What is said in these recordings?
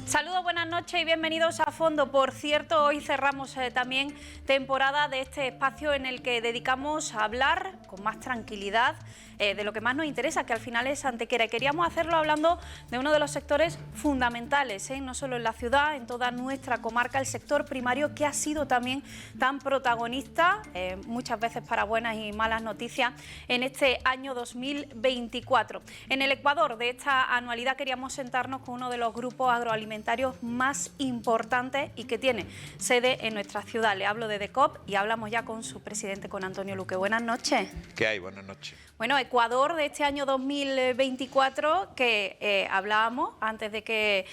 Saludos, buenas noches y bienvenidos a Fondo. Por cierto, hoy cerramos también temporada de este espacio en el que dedicamos a hablar con más tranquilidad de lo que más nos interesa, que al final es Antequera. Y queríamos hacerlo hablando de uno de los sectores fundamentales, no solo en la ciudad, en toda nuestra comarca, el sector primario, que ha sido también tan protagonista, muchas veces para buenas y malas noticias, en este año 2024. En el Ecuador de esta anualidad queríamos sentarnos con uno de los grupos agroalimentarios más importantes y que tiene sede en nuestra ciudad. Le hablo de DECOP y hablamos ya con su presidente, con Antonio Luque. Buenas noches. ¿Qué hay? Buenas noches. Bueno, Ecuador de este año 2024, que hablábamos antes de que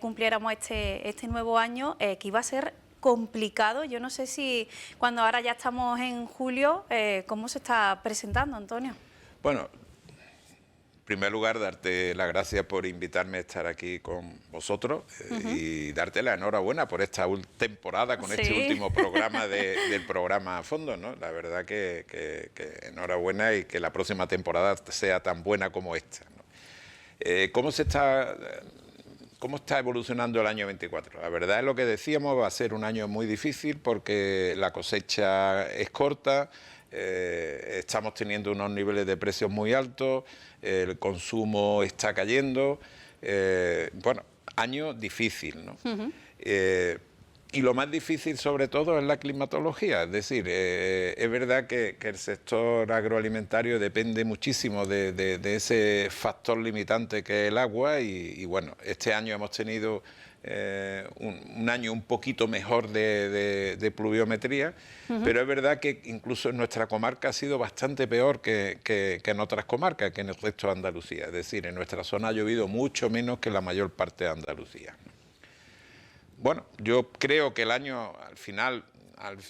cumpliéramos este nuevo año, que iba a ser complicado. Yo no sé si cuando ahora ya estamos en julio, ¿cómo se está presentando, Antonio? Bueno, en primer lugar, darte las gracias por invitarme a estar aquí con vosotros y darte la enhorabuena por esta temporada, con este último programa del programa a fondo, ¿no? La verdad que enhorabuena y que la próxima temporada sea tan buena como esta, ¿no? ¿Cómo está evolucionando el año 24? La verdad es lo que decíamos, va a ser un año muy difícil porque la cosecha es corta. Estamos teniendo unos niveles de precios muy altos, el consumo está cayendo, bueno, año difícil, ¿no? Y lo más difícil sobre todo es la climatología, es decir, es verdad que el sector agroalimentario depende muchísimo de ese factor limitante que es el agua y bueno, este año hemos tenido un año un poquito mejor de pluviometría, pero es verdad que incluso en nuestra comarca ha sido bastante peor que en otras comarcas, que en el resto de Andalucía, es decir, en nuestra zona ha llovido mucho menos que en la mayor parte de Andalucía. Bueno, yo creo que el año al final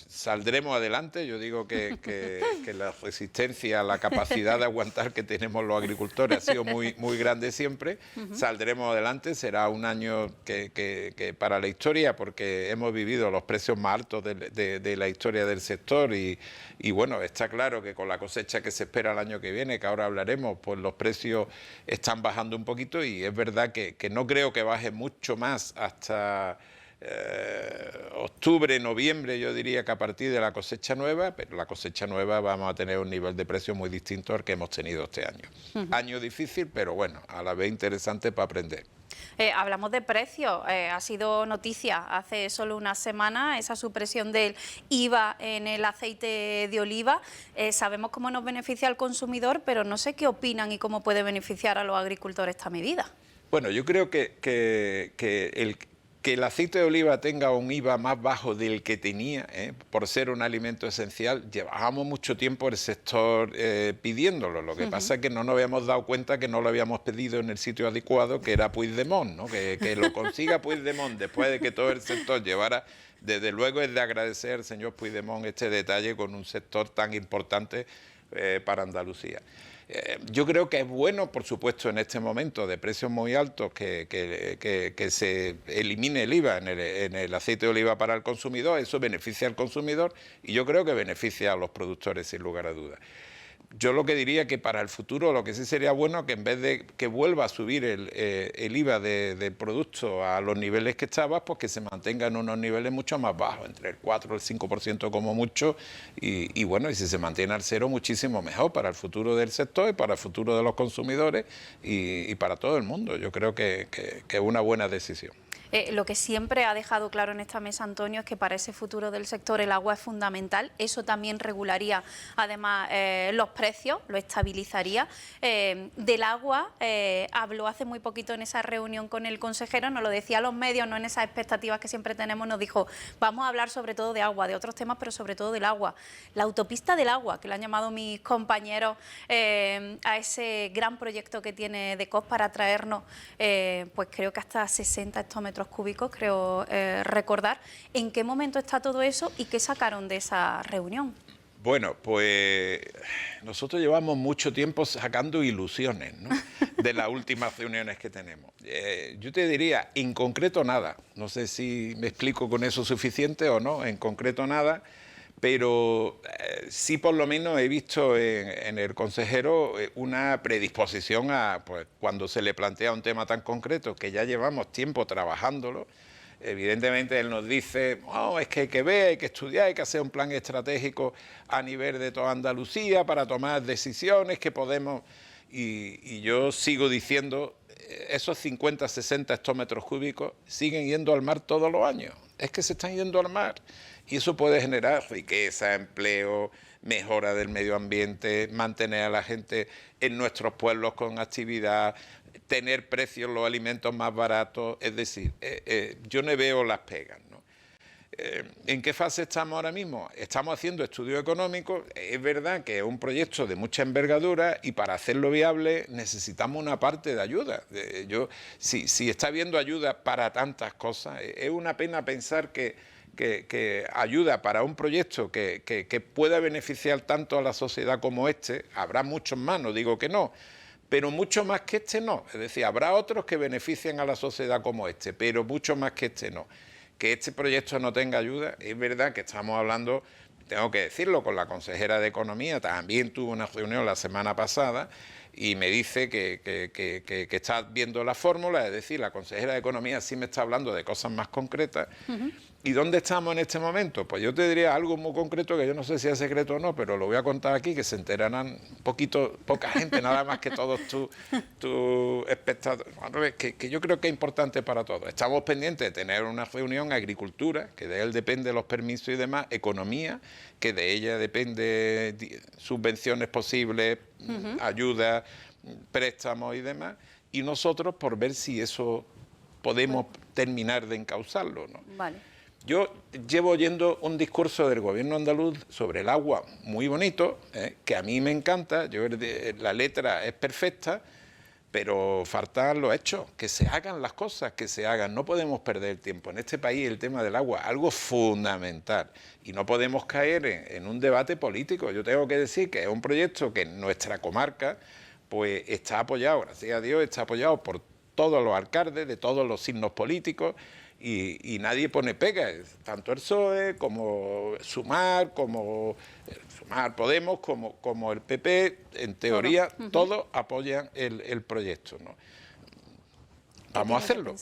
saldremos adelante. Yo digo que la resistencia, la capacidad de aguantar que tenemos los agricultores ha sido muy grande siempre. Saldremos adelante, será un año que para la historia, porque hemos vivido los precios más altos de la historia del sector y bueno, está claro que con la cosecha que se espera el año que viene, que ahora hablaremos, pues los precios están bajando un poquito y es verdad que no creo que baje mucho más hasta octubre, noviembre, yo diría que a partir de la cosecha nueva, pero la cosecha nueva vamos a tener un nivel de precio muy distinto al que hemos tenido este año. Año difícil, pero bueno, a la vez interesante para aprender. Hablamos de precios, ha sido noticia hace solo una semana esa supresión del IVA en el aceite de oliva. Sabemos cómo nos beneficia al consumidor, pero no sé qué opinan y cómo puede beneficiar a los agricultores esta medida. Bueno, yo creo que el aceite de oliva tenga un IVA más bajo del que tenía, por ser un alimento esencial, llevábamos mucho tiempo el sector pidiéndolo. Lo que pasa es que no nos habíamos dado cuenta que no lo habíamos pedido en el sitio adecuado, que era Puigdemont, ¿no? Que lo consiga Puigdemont después de que todo el sector llevara. Desde luego es de agradecer al señor Puigdemont este detalle con un sector tan importante para Andalucía. Yo creo que es bueno, por supuesto, en este momento de precios muy altos, que se elimine el IVA en el aceite de oliva para el consumidor. Eso beneficia al consumidor y yo creo que beneficia a los productores, sin lugar a dudas. Yo lo que diría que para el futuro lo que sí sería bueno que en vez de que vuelva a subir el IVA del producto a los niveles que estaba, pues que se mantenga en unos niveles mucho más bajos, entre el 4 y el 5% como mucho, y bueno, y si se mantiene al cero, muchísimo mejor para el futuro del sector y para el futuro de los consumidores y para todo el mundo. Yo creo que es una buena decisión. Lo que siempre ha dejado claro en esta mesa, Antonio, es que para ese futuro del sector el agua es fundamental. Eso también regularía, además, los precios, lo estabilizaría. Del agua habló hace muy poquito en esa reunión con el consejero, nos lo decía a los medios, no en esas expectativas que siempre tenemos, nos dijo, vamos a hablar sobre todo de agua, de otros temas, pero sobre todo del agua. La autopista del agua, que le han llamado mis compañeros a ese gran proyecto que tiene DECOP para traernos, pues creo que hasta 60 hectómetros cúbicos, creo recordar. ¿En qué momento está todo eso y qué sacaron de esa reunión? Bueno, pues nosotros llevamos mucho tiempo sacando ilusiones, ¿no? De las últimas reuniones que tenemos. Yo te diría, en concreto nada. No sé si me explico con eso suficiente o no, en concreto nada, pero sí por lo menos he visto en el consejero una predisposición a, pues, cuando se le plantea un tema tan concreto, que ya llevamos tiempo trabajándolo. Evidentemente él nos dice, oh, es que hay que ver, hay que estudiar, hay que hacer un plan estratégico a nivel de toda Andalucía para tomar decisiones que podemos... Y yo sigo diciendo, esos 50, 60 hectómetros cúbicos siguen yendo al mar todos los años. Es que se están yendo al mar. Y eso puede generar riqueza, empleo, mejora del medio ambiente, mantener a la gente en nuestros pueblos con actividad, tener precios los alimentos más baratos. Es decir, yo no veo las pegas, ¿no? ¿En qué fase estamos ahora mismo? Estamos haciendo estudios económicos. Es verdad que es un proyecto de mucha envergadura y para hacerlo viable necesitamos una parte de ayuda. Si está habiendo ayuda para tantas cosas, es una pena pensar que ayuda para un proyecto que pueda beneficiar tanto a la sociedad como este. Habrá muchos más, no digo que no, pero mucho más que este no. Es decir, habrá otros que beneficien a la sociedad como este, pero mucho más que este no. Que este proyecto no tenga ayuda, es verdad que estamos hablando, tengo que decirlo, con la consejera de Economía, también tuvo una reunión la semana pasada y me dice que está viendo la fórmula, es decir, la consejera de Economía sí me está hablando de cosas más concretas. ¿Y dónde estamos en este momento? Pues yo te diría algo muy concreto que yo no sé si es secreto o no, pero lo voy a contar aquí, que se enterarán poca gente, nada más que todos tus espectadores, que yo creo que es importante para todos. Estamos pendientes de tener una reunión agricultura, que de él depende los permisos y demás, economía, que de ella depende subvenciones posibles, ayudas, préstamos y demás, y nosotros por ver si eso podemos terminar de encauzarlo, ¿no? Vale. Yo llevo oyendo un discurso del gobierno andaluz sobre el agua muy bonito, que a mí me encanta. La letra es perfecta, pero faltan los hechos, que se hagan las cosas, que se hagan. No podemos perder el tiempo. En este país el tema del agua es algo fundamental y no podemos caer en un debate político. Yo tengo que decir que es un proyecto que en nuestra comarca pues está apoyado, gracias a Dios, está apoyado por todos los alcaldes de todos los signos políticos. Y nadie pone pegas, tanto el PSOE como Sumar, Podemos, como el PP, en teoría, todos apoyan el proyecto, ¿no? Vamos a hacerlo.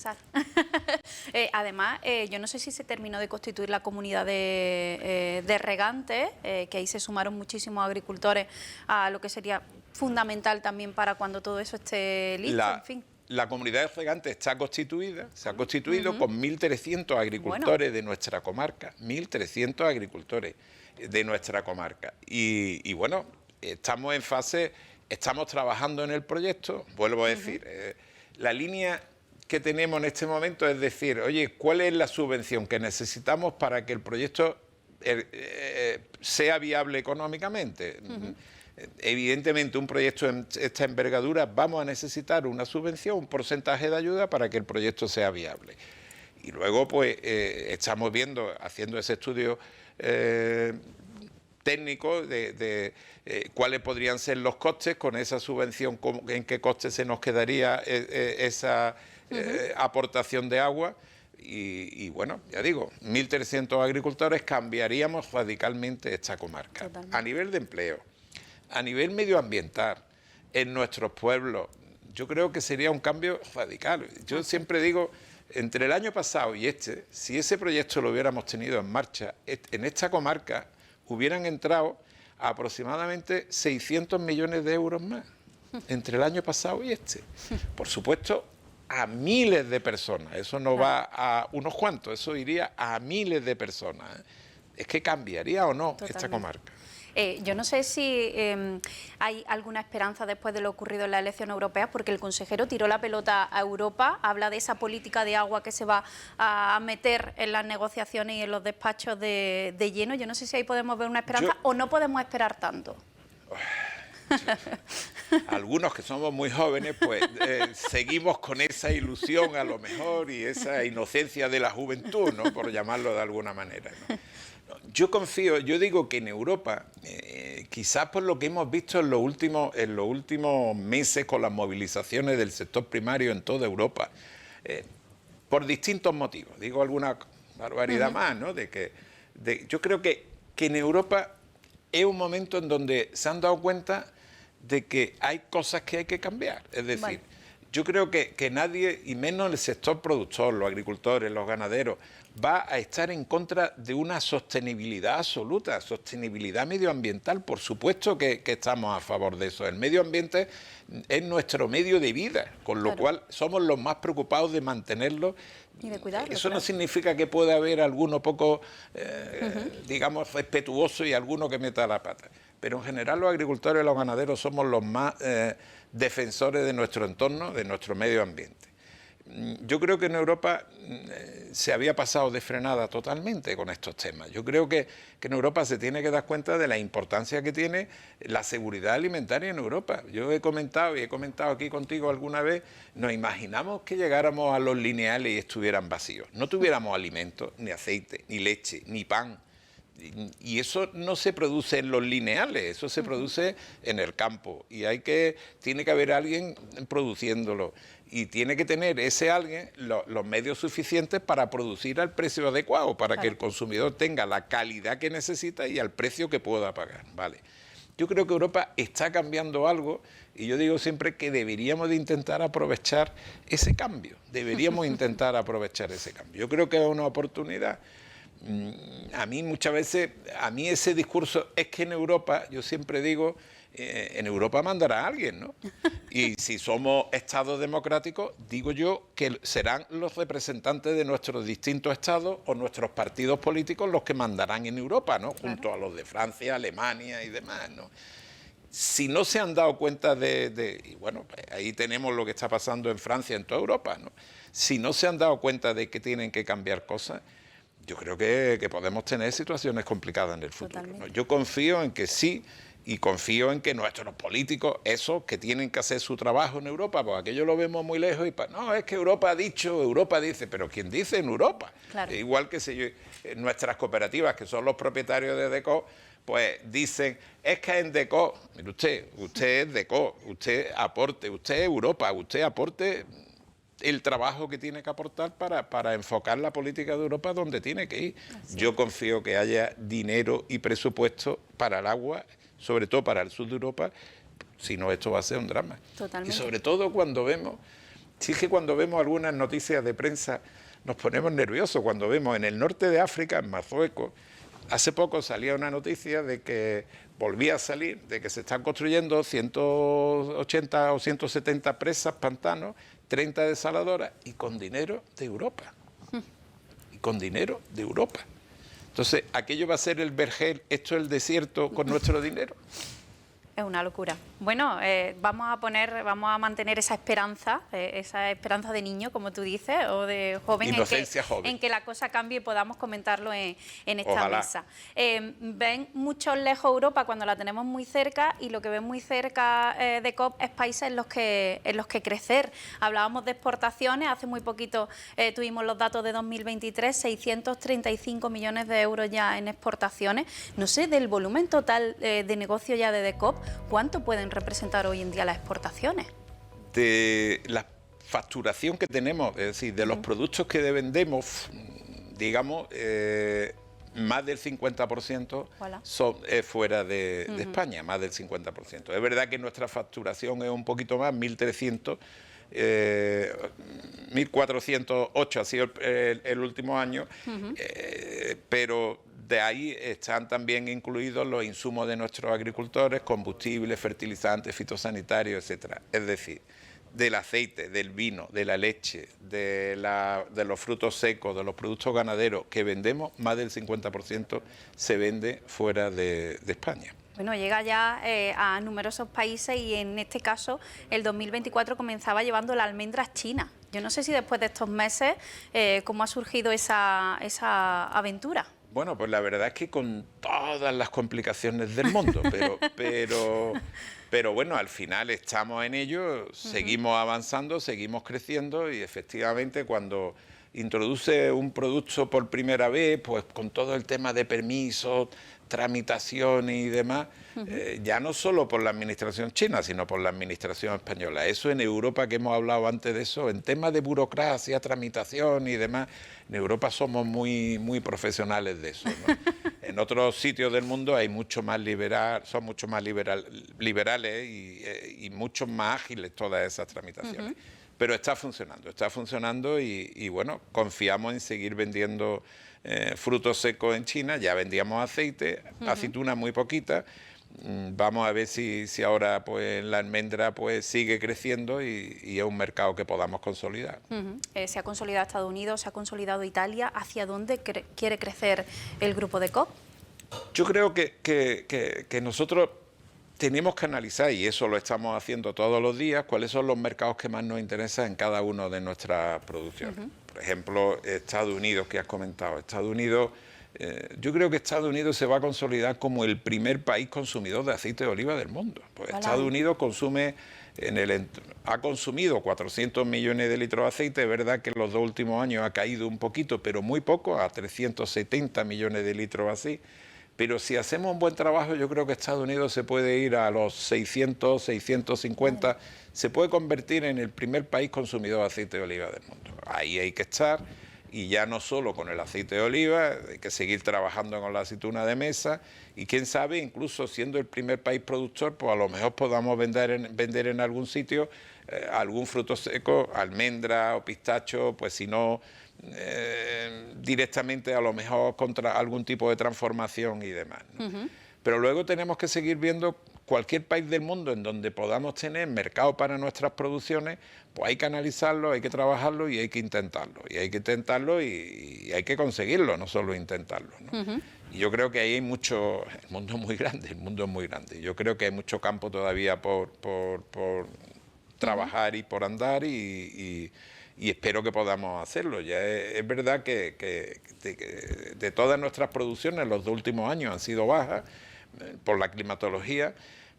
Además, yo no sé si se terminó de constituir la comunidad de regantes, que ahí se sumaron muchísimos agricultores a lo que sería fundamental también para cuando todo eso esté listo, en fin. La comunidad de regantes está constituida, se ha constituido con 1.300 agricultores de nuestra comarca, 1.300 agricultores de nuestra comarca. Y bueno, estamos en fase, estamos trabajando en el proyecto, vuelvo a decir, la línea que tenemos en este momento es decir, oye, ¿cuál es la subvención que necesitamos para que el proyecto sea viable económicamente? Evidentemente, un proyecto de esta envergadura vamos a necesitar una subvención, un porcentaje de ayuda para que el proyecto sea viable. Y luego, pues, estamos haciendo ese estudio técnico de cuáles podrían ser los costes con esa subvención, en qué coste se nos quedaría esa aportación de agua. Y bueno, ya digo, 1.300 agricultores cambiaríamos radicalmente esta comarca. Totalmente. A nivel de empleo, a nivel medioambiental, en nuestros pueblos, yo creo que sería un cambio radical. Yo siempre digo, entre el año pasado y si ese proyecto lo hubiéramos tenido en marcha, en esta comarca hubieran entrado aproximadamente 600 millones de euros más, entre el año pasado y Por supuesto, a miles de personas, eso no va a unos cuantos, eso iría a miles de personas. Es que cambiaría o no esta comarca. Yo no sé si hay alguna esperanza después de lo ocurrido en las elecciones europeas, porque el consejero tiró la pelota a Europa, habla de esa política de agua que se va a meter en las negociaciones y en los despachos de lleno. Yo no sé si ahí podemos ver una esperanza o no podemos esperar tanto. Algunos que somos muy jóvenes, pues seguimos con esa ilusión a lo mejor y esa inocencia de la juventud, ¿no? Por llamarlo de alguna manera, ¿no? Yo confío, yo digo que en Europa, quizás por lo que hemos visto en los últimos meses con las movilizaciones del sector primario en toda Europa, por distintos motivos, digo alguna barbaridad más, ¿no? Yo creo que que en Europa es un momento en donde se han dado cuenta de que hay cosas que hay que cambiar. Es decir, vale, yo creo que nadie, y menos el sector productor, los agricultores, los ganaderos, va a estar en contra de una sostenibilidad absoluta, sostenibilidad medioambiental. Por supuesto que estamos a favor de eso. El medio ambiente es nuestro medio de vida, con lo cual somos los más preocupados de mantenerlo. Y de cuidarlo. Eso no significa que pueda haber alguno poco, digamos, respetuoso y alguno que meta la pata. Pero en general los agricultores y los ganaderos somos los más defensores de nuestro entorno, de nuestro medio ambiente. Yo creo que en Europa se había pasado de frenada totalmente con estos temas. Yo creo que en Europa se tiene que dar cuenta de la importancia que tiene la seguridad alimentaria en Europa. Yo he comentado aquí contigo alguna vez, nos imaginamos que llegáramos a los lineales y estuvieran vacíos. No tuviéramos alimentos, ni aceite, ni leche, ni pan. Y eso no se produce en los lineales, eso se produce en el campo. Y tiene que haber alguien produciéndolo. Y tiene que tener ese alguien los medios suficientes para producir al precio adecuado, para que el consumidor tenga la calidad que necesita y al precio que pueda pagar. Vale. Yo creo que Europa está cambiando algo y yo digo siempre que deberíamos de intentar aprovechar ese cambio. Deberíamos intentar aprovechar ese cambio. Yo creo que es una oportunidad. A mí muchas veces, ese discurso es que en Europa, yo siempre digo, en Europa mandará alguien, ¿no? Y si somos estados democráticos, digo yo que serán los representantes de nuestros distintos estados o nuestros partidos políticos los que mandarán en Europa, ¿no? Junto a los de Francia, Alemania y demás, ¿no? Si no se han dado cuenta y bueno, pues ahí tenemos lo que está pasando en Francia, en toda Europa, ¿no? Si no se han dado cuenta de que tienen que cambiar cosas, yo creo que podemos tener situaciones complicadas en el futuro, ¿no? Yo confío en que sí, y confío en que nuestros políticos, esos que tienen que hacer su trabajo en Europa, pues aquello lo vemos muy lejos y no, es que Europa ha dicho, Europa dice, pero ¿quién dice en Europa? Claro. Igual que nuestras cooperativas, que son los propietarios de DECO, pues dicen, es que en DECO, mire usted es DECO, usted aporte, usted es Europa, usted aporte el trabajo que tiene que aportar para enfocar la política de Europa donde tiene que ir. Yo confío que haya dinero y presupuesto para el agua, sobre todo para el sur de Europa, si no esto va a ser un drama. Totalmente. Y sobre todo cuando vemos algunas noticias de prensa nos ponemos nerviosos, cuando vemos en el norte de África, en Marruecos, hace poco salía una noticia de que volvía a salir, de que se están construyendo 180 o 170 presas, pantanos, 30 desaladoras y con dinero de Europa. Y con dinero de Europa. Entonces, ¿aquello va a ser el vergel, esto es el desierto con nuestro dinero? Es una locura. Bueno, vamos a mantener esa esperanza de niño, como tú dices, o de joven, en que la cosa cambie y podamos comentarlo en esta Ojalá. mesa. Ven mucho lejos Europa cuando la tenemos muy cerca, y lo que ven muy cerca de COP es países en los que crecer. Hablábamos de exportaciones, hace muy poquito tuvimos los datos de 2023, 635 millones de euros ya en exportaciones. No sé, del volumen total de negocio ya de COP, ¿cuánto pueden representar hoy en día las exportaciones? De la facturación que tenemos, es decir, de los productos que vendemos, digamos, más del 50% son fuera de España, más del 50%. Es verdad que nuestra facturación es un poquito más, 1.300, 1.408 ha sido el último año, pero de ahí están también incluidos los insumos de nuestros agricultores, combustibles, fertilizantes, fitosanitarios, etcétera. Es decir, del aceite, del vino, de la leche, de los frutos secos, de los productos ganaderos que vendemos, más del 50% se vende fuera de España. Bueno, llega ya a numerosos países, y en este caso el 2024 comenzaba llevando la almendra china. Yo no sé si después de estos meses, ¿cómo ha surgido esa aventura? Bueno, pues la verdad es que con todas las complicaciones del mundo, pero bueno, al final estamos en ello, seguimos avanzando, seguimos creciendo, y efectivamente cuando introduce un producto por primera vez, pues con todo el tema de permisos, tramitación y demás, ya no solo por la administración china, sino por la administración española. Eso en Europa, que hemos hablado antes de eso, en temas de burocracia, tramitación y demás, en Europa somos muy profesionales de eso, ¿no? En otros sitios del mundo hay mucho más son mucho más liberales y mucho más ágiles todas esas tramitaciones. Pero está funcionando y bueno, confiamos en seguir vendiendo frutos secos en China. Ya vendíamos aceite, aceituna muy poquita. Vamos a ver si ahora pues la almendra pues sigue creciendo y es un mercado que podamos consolidar. Se ha consolidado Estados Unidos, se ha consolidado Italia. ¿Hacia dónde quiere crecer el grupo de Coop? Yo creo que nosotros tenemos que analizar, y eso lo estamos haciendo todos los días, cuáles son los mercados que más nos interesan en cada una de nuestras producciones. Por ejemplo, Estados Unidos, que has comentado. Estados Unidos, yo creo que Estados Unidos se va a consolidar como el primer país consumidor de aceite de oliva del mundo. Pues Estados Unidos ha consumido 400 millones de litros de aceite. Es verdad que en los 2 últimos años ha caído un poquito, pero muy poco, a 370 millones de litros así. Pero si hacemos un buen trabajo, yo creo que Estados Unidos se puede ir a los 600, 650, se puede convertir en el primer país consumidor de aceite de oliva del mundo. Ahí hay que estar, y ya no solo con el aceite de oliva, hay que seguir trabajando con la aceituna de mesa, y quién sabe, incluso siendo el primer país productor, pues a lo mejor podamos vender en algún sitio algún fruto seco, almendra o pistacho, pues si no... directamente a lo mejor contra algún tipo de transformación y demás, ¿no? Pero luego tenemos que seguir viendo cualquier país del mundo en donde podamos tener mercado para nuestras producciones, pues hay que analizarlo, hay que trabajarlo y hay que intentarlo. Y hay que intentarlo y hay que conseguirlo, no solo intentarlo, ¿no? Y yo creo que ahí hay mucho... El mundo es muy grande. Yo creo que hay mucho campo todavía por trabajar y por andar y espero que podamos hacerlo. Ya es verdad que de todas nuestras producciones los 2 últimos años han sido bajas por la climatología,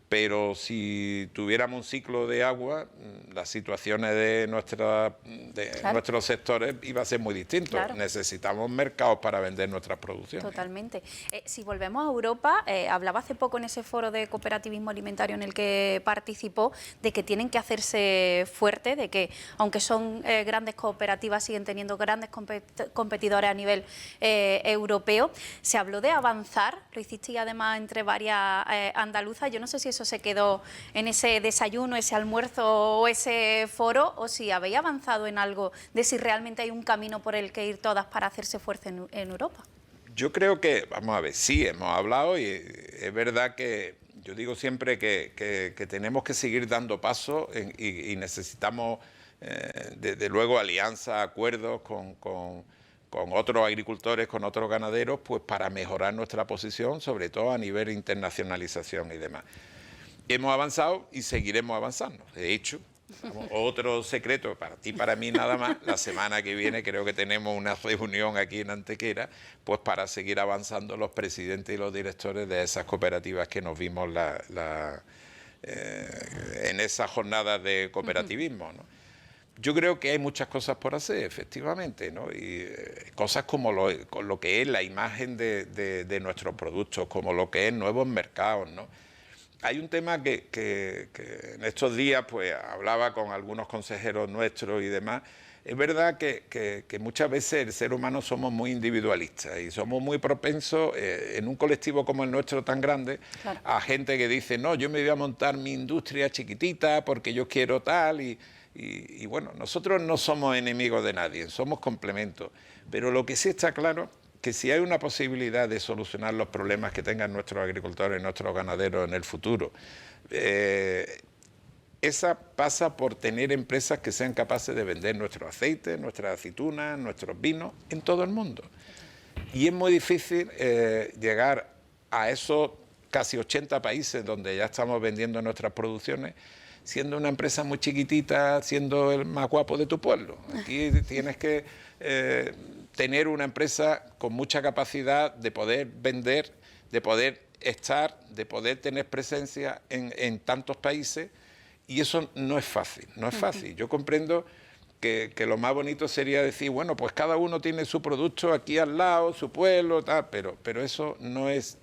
pero si tuviéramos un ciclo de agua, las situaciones de nuestros sectores iba a ser muy distinto. Claro. Necesitamos mercados para vender nuestras producciones. Totalmente. Si volvemos a Europa, hablaba hace poco en ese foro de cooperativismo alimentario en el que participó, de que tienen que hacerse fuerte, de que aunque son grandes cooperativas, siguen teniendo grandes competidores a nivel europeo. Se habló de avanzar, lo hicisteis además entre varias andaluzas. Yo no sé si eso se quedó en ese desayuno, ese almuerzo o ese foro, o si habéis avanzado en algo de si realmente hay un camino por el que ir todas para hacerse fuerza en Europa. Yo creo que, vamos a ver, sí, hemos hablado y es verdad que yo digo siempre que tenemos que seguir dando pasos y necesitamos, desde luego, alianzas, acuerdos con otros agricultores, con otros ganaderos, pues para mejorar nuestra posición, sobre todo a nivel de internacionalización y demás. Hemos avanzado y seguiremos avanzando. De hecho, otro secreto para ti, para mí nada más, la semana que viene creo que tenemos una reunión aquí en Antequera, pues para seguir avanzando los presidentes y los directores de esas cooperativas que nos vimos en esas jornadas de cooperativismo, ¿no? Yo creo que hay muchas cosas por hacer, efectivamente, ¿no? Y cosas como lo que es la imagen de nuestros productos, como lo que es nuevos mercados, ¿no? Hay un tema que en estos días pues hablaba con algunos consejeros nuestros y demás. Es verdad que muchas veces el ser humano somos muy individualistas y somos muy propensos en un colectivo como el nuestro tan grande, claro, a gente que dice, no, yo me voy a montar mi industria chiquitita porque yo quiero tal y bueno, nosotros no somos enemigos de nadie, somos complementos, pero lo que sí está claro que si hay una posibilidad de solucionar los problemas que tengan nuestros agricultores, nuestros ganaderos en el futuro, esa pasa por tener empresas que sean capaces de vender nuestro aceite, nuestras aceitunas, nuestros vinos en todo el mundo. Y es muy difícil llegar a esos casi 80 países donde ya estamos vendiendo nuestras producciones, siendo una empresa muy chiquitita, siendo el más guapo de tu pueblo. Aquí tienes que tener una empresa con mucha capacidad de poder vender, de poder estar, de poder tener presencia en tantos países, y eso no es fácil, no es fácil. Yo comprendo que lo más bonito sería decir, bueno, pues cada uno tiene su producto aquí al lado, su pueblo, tal, pero eso no es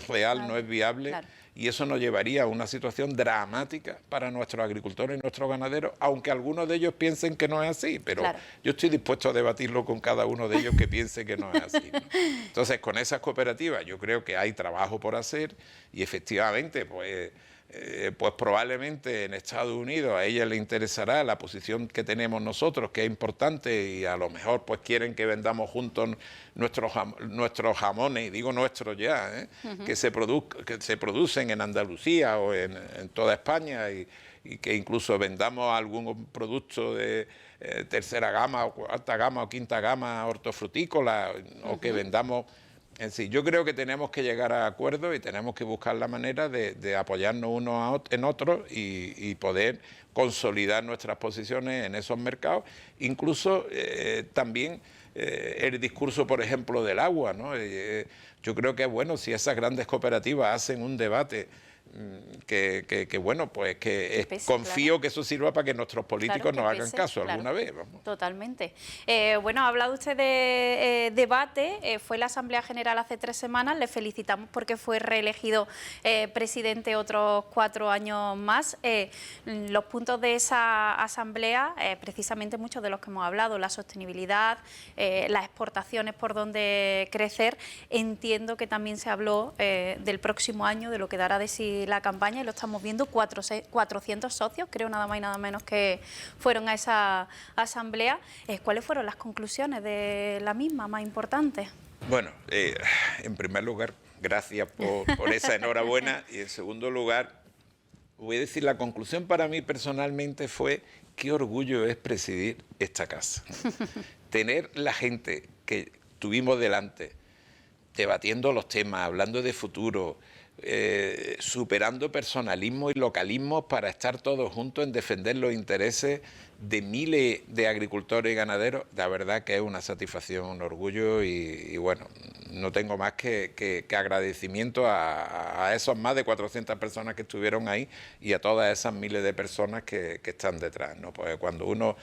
real, no es viable. Claro. Y eso nos llevaría a una situación dramática para nuestros agricultores y nuestros ganaderos, aunque algunos de ellos piensen que no es así, pero claro, yo estoy dispuesto a debatirlo con cada uno de ellos que piense que no es así, ¿no? Entonces, con esas cooperativas yo creo que hay trabajo por hacer y efectivamente, pues probablemente en Estados Unidos a ella le interesará la posición que tenemos nosotros, que es importante, y a lo mejor pues quieren que vendamos juntos nuestros jamones, y digo nuestros ya, que se producen en Andalucía o en toda España, y que incluso vendamos algún producto de tercera gama o cuarta gama o quinta gama hortofrutícola, o que vendamos. En sí, yo creo que tenemos que llegar a acuerdos y tenemos que buscar la manera de apoyarnos unos en otros y poder consolidar nuestras posiciones en esos mercados. Incluso también el discurso, por ejemplo, del agua, ¿no? Yo creo que es bueno si esas grandes cooperativas hacen un debate bueno, pues que pese, confío claro, que eso sirva para que nuestros políticos claro, nos que hagan pese, caso claro, alguna vez. Vamos. Totalmente. Bueno, ha hablado usted de debate, fue la Asamblea General hace 3 semanas, le felicitamos porque fue reelegido presidente otros 4 años más. Los puntos de esa Asamblea, precisamente muchos de los que hemos hablado, la sostenibilidad, las exportaciones por donde crecer, entiendo que también se habló del próximo año, de lo que dará de sí la campaña, y lo estamos viendo, 400 socios, creo nada más y nada menos, que fueron a esa asamblea. ¿Cuáles fueron las conclusiones de la misma, más importantes? Bueno, en primer lugar, gracias por esa enhorabuena, y en segundo lugar, voy a decir, la conclusión para mí personalmente fue qué orgullo es presidir esta casa. Tener la gente que tuvimos delante, debatiendo los temas, hablando de futuro, superando personalismo y localismo para estar todos juntos en defender los intereses de miles de agricultores y ganaderos, la verdad que es una satisfacción, un orgullo, y bueno, no tengo más que agradecimiento a esos más de 400 personas que estuvieron ahí y a todas esas miles de personas que están detrás, ¿no? Pues cuando uno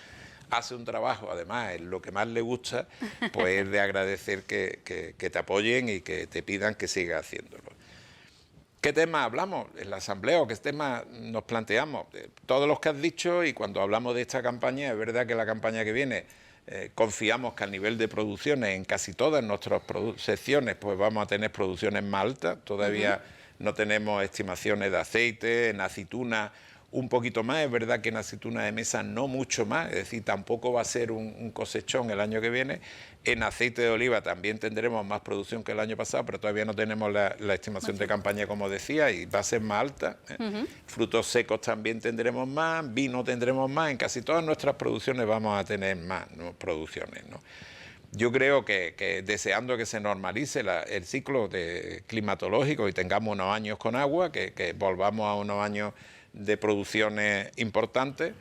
hace un trabajo, además, es lo que más le gusta, pues es de agradecer que te apoyen y que te pidan que sigas haciéndolo. ¿Qué tema hablamos en la Asamblea o qué tema nos planteamos? Todos los que has dicho, y cuando hablamos de esta campaña, es verdad que la campaña que viene confiamos que al nivel de producciones en casi todas nuestras secciones pues vamos a tener producciones más altas. Todavía no tenemos estimaciones de aceite, en aceituna un poquito más, es verdad que en aceituna de mesa no mucho más, es decir, tampoco va a ser un cosechón el año que viene. En aceite de oliva también tendremos más producción que el año pasado, pero todavía no tenemos la estimación de campaña, como decía, y va a ser más alta. Frutos secos también tendremos más, vino tendremos más, en casi todas nuestras producciones vamos a tener más, ¿no?, producciones, ¿no? Yo creo que deseando que se normalice el ciclo climatológico y tengamos unos años con agua, que volvamos a unos años de producciones importantes,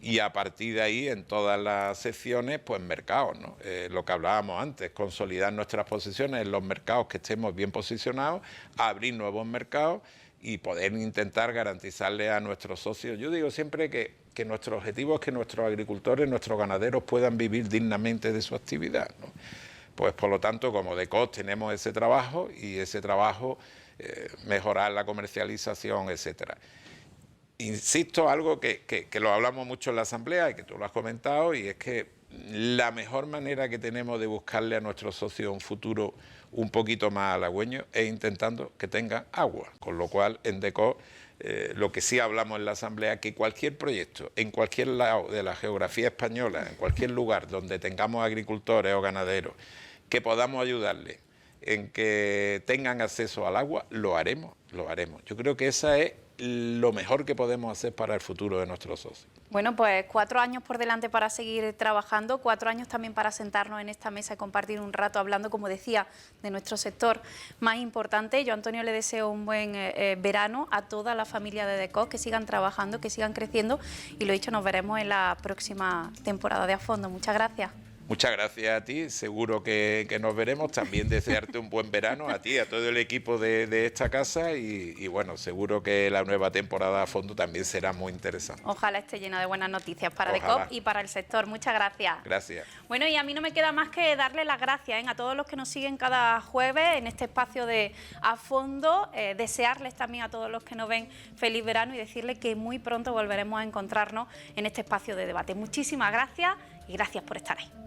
y a partir de ahí en todas las secciones pues mercados, ¿no? Lo que hablábamos antes, consolidar nuestras posiciones en los mercados que estemos bien posicionados, abrir nuevos mercados y poder intentar garantizarle a nuestros socios. Yo digo siempre que nuestro objetivo es que nuestros agricultores, nuestros ganaderos puedan vivir dignamente de su actividad, ¿no? Pues por lo tanto, como DECOS tenemos ese trabajo, y ese trabajo mejorar la comercialización, etcétera. Insisto, algo que lo hablamos mucho en la Asamblea y que tú lo has comentado, y es que la mejor manera que tenemos de buscarle a nuestros socios un futuro un poquito más halagüeño es intentando que tengan agua, con lo cual en DECOS lo que sí hablamos en la Asamblea, que cualquier proyecto en cualquier lado de la geografía española, en cualquier lugar donde tengamos agricultores o ganaderos, que podamos ayudarles en que tengan acceso al agua, lo haremos, lo haremos. Yo creo que esa es lo mejor que podemos hacer para el futuro de nuestros socios. Bueno, pues 4 años por delante para seguir trabajando, 4 años también para sentarnos en esta mesa y compartir un rato hablando, como decía, de nuestro sector más importante. Yo, Antonio, le deseo un buen verano a toda la familia de DECOS, que sigan trabajando, que sigan creciendo, y lo dicho, nos veremos en la próxima temporada de A Fondo. Muchas gracias. Muchas gracias a ti, seguro que nos veremos. También desearte un buen verano a ti, a todo el equipo de esta casa y bueno, seguro que la nueva temporada a fondo también será muy interesante. Ojalá esté llena de buenas noticias para Ojalá. DECOP y para el sector. Muchas gracias. Gracias. Bueno, y a mí no me queda más que darle las gracias a todos los que nos siguen cada jueves en este espacio de A Fondo. Desearles también a todos los que nos ven feliz verano y decirles que muy pronto volveremos a encontrarnos en este espacio de debate. Muchísimas gracias y gracias por estar ahí.